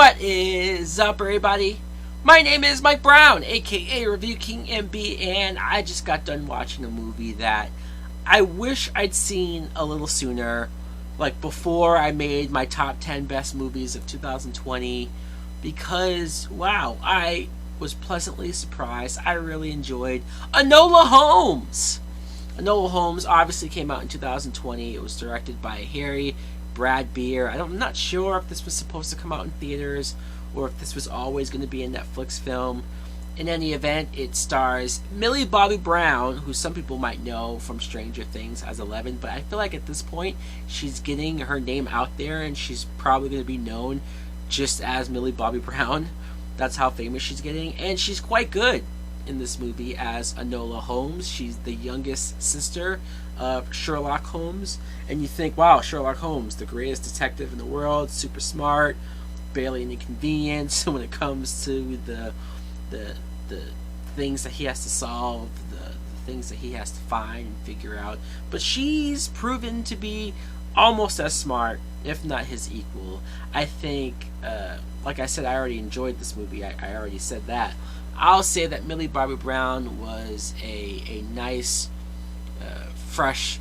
What is up, everybody? My name is Mike Brown, aka Review King MB, and I just got done watching a movie that I wish I'd seen a little sooner, like before I made my top 10 best movies of 2020, because, wow, I was pleasantly surprised. I really enjoyed Enola Holmes. Enola Holmes obviously came out in 2020. It was directed by Harry Brad Beer. I'm not sure if this was supposed to come out in theaters or if this was always going to be a Netflix film. In any event, it stars Millie Bobby Brown, who some people might know from Stranger Things as Eleven, but I feel like at this point she's getting her name out there and she's probably going to be known just as Millie Bobby Brown. That's how famous she's getting, and she's quite good in this movie as Enola Holmes. She's the youngest sister of Sherlock Holmes, and you think, wow, Sherlock Holmes, the greatest detective in the world, super smart, barely any convenience when it comes to the things that he has to solve, the things that he has to find and figure out. But she's proven to be almost as smart, if not his equal. I think, like I said, I already enjoyed this movie. I already said that. I'll say that Millie Bobby Brown was a nice, fresh,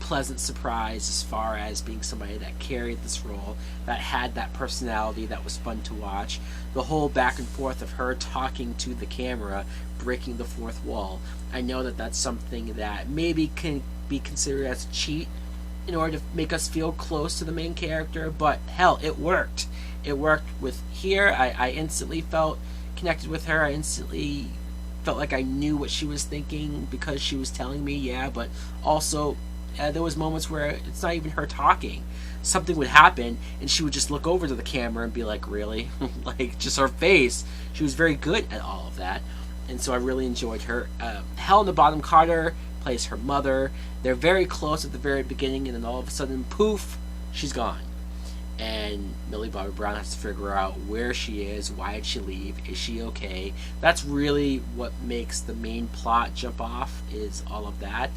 pleasant surprise as far as being somebody that carried this role, that had that personality that was fun to watch. The whole back and forth of her talking to the camera, breaking the fourth wall. I know that that's something that maybe can be considered as a cheat in order to make us feel close to the main character, but hell, it worked. It worked with here. I instantly felt connected with her. I instantly felt like I knew what she was thinking because she was telling me, yeah, but also there was moments where it's not even her talking. Something would happen and she would just look over to the camera and be like, really? Like, just her face. She was very good at all of that, and so I really enjoyed her. Helena Bonham Carter plays her mother. They're very close at the very beginning, and then all of a sudden, poof, she's gone. And Millie Bobby Brown has to figure out where she is, why did she leave, is she okay? That's really what makes the main plot jump off, is all of that.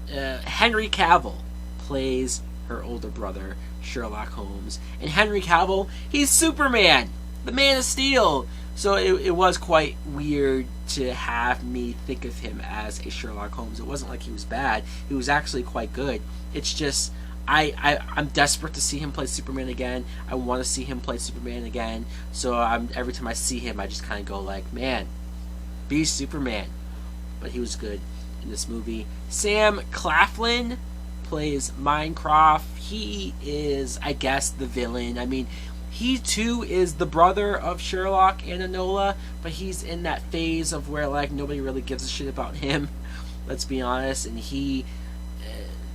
Henry Cavill plays her older brother, Sherlock Holmes. And Henry Cavill, he's Superman, the Man of Steel. So it was quite weird to have me think of him as a Sherlock Holmes. It wasn't like he was bad. He was actually quite good. It's just I'm desperate to see him play Superman again. I want to see him play Superman again. So every time I see him, I just kind of go like, man, be Superman. But he was good in this movie. Sam Claflin plays Minecraft. He is, I guess, the villain. I mean, he too is the brother of Sherlock and Enola, but he's in that phase of where like nobody really gives a shit about him. Let's be honest. And he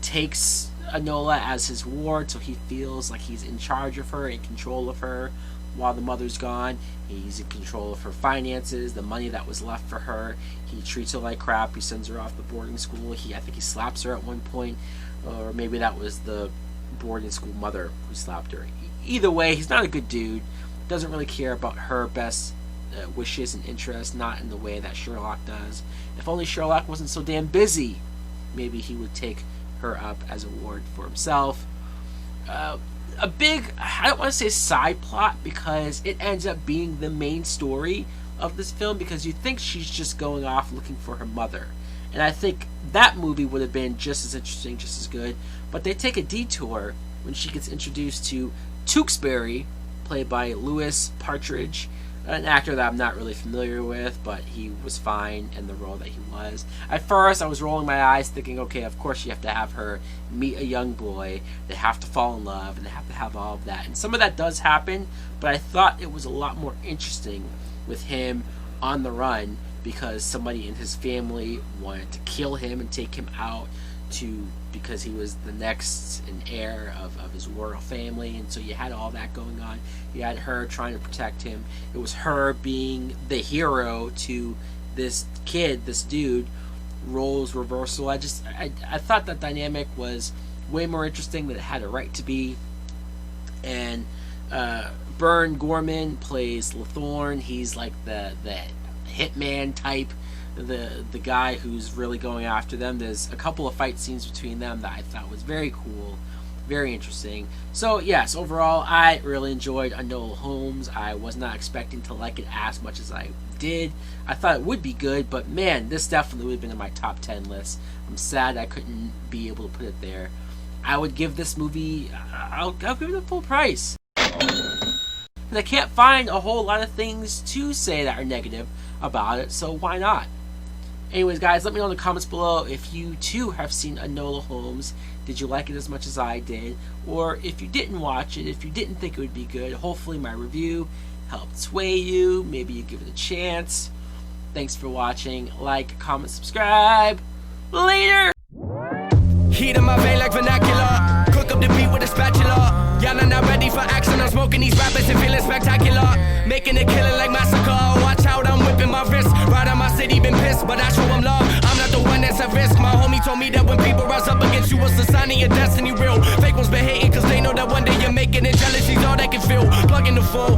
takes Enola as his ward, so he feels like he's in charge of her, in control of her, while the mother's gone. He's in control of her finances, the money that was left for her. He treats her like crap. He sends her off to boarding school. I think he slaps her at one point, or maybe that was the boarding school mother who slapped her. Either way, he's not a good dude. Doesn't really care about her best wishes and interests, not in the way that Sherlock does. If only Sherlock wasn't so damn busy, maybe he would take her up as a ward for himself. A big, I don't want to say side plot, because it ends up being the main story of this film, because you think she's just going off looking for her mother, and I think that movie would have been just as interesting, just as good, but they take a detour when she gets introduced to Tewksbury, played by Louis Partridge, an actor that I'm not really familiar with, but he was fine in the role that he was. At first, I was rolling my eyes thinking, okay, of course you have to have her meet a young boy, they have to fall in love, and they have to have all of that. And some of that does happen, but I thought it was a lot more interesting with him on the run, because somebody in his family wanted to kill him and take him out because he was the next and heir of his royal family, and so you had all that going on. You had her trying to protect him. It was her being the hero to this kid, this dude. Roles reversal. I thought that dynamic was way more interesting than it had a right to be. And Bern Gorman plays Lathorn. He's like the hitman type, the guy who's really going after them. There's a couple of fight scenes between them that I thought was very cool. Very interesting. So yes, overall, I really enjoyed Enola Holmes. I was not expecting to like it as much as I did. I thought it would be good, but man, this definitely would have been in my top 10 list. I'm sad I couldn't be able to put it there. I would give this movie, I'll give it a full price. And I can't find a whole lot of things to say that are negative about it, so why not? Anyways, guys, let me know in the comments below if you too have seen Enola Holmes. Did you like it as much as I did? Or if you didn't watch it, if you didn't think it would be good, hopefully my review helped sway you. Maybe you give it a chance. Thanks for watching. Like, comment, subscribe. Later! Heat in my vein like vernacular. Cook up the beat with a spatula. Y'all are not ready for action. I'm smoking these rappers and feeling spectacular. Making a killing like massacre. Watch out, I'm whipping my wrist. Right on my city, been pissed, but I show them love. I'm not the one that's at risk. My homie told me that when people rise up against you, it's a sign of your destiny real. Fake ones been hating cause they know that one day you're making it. Jealousy's all they can feel. Plugging the full.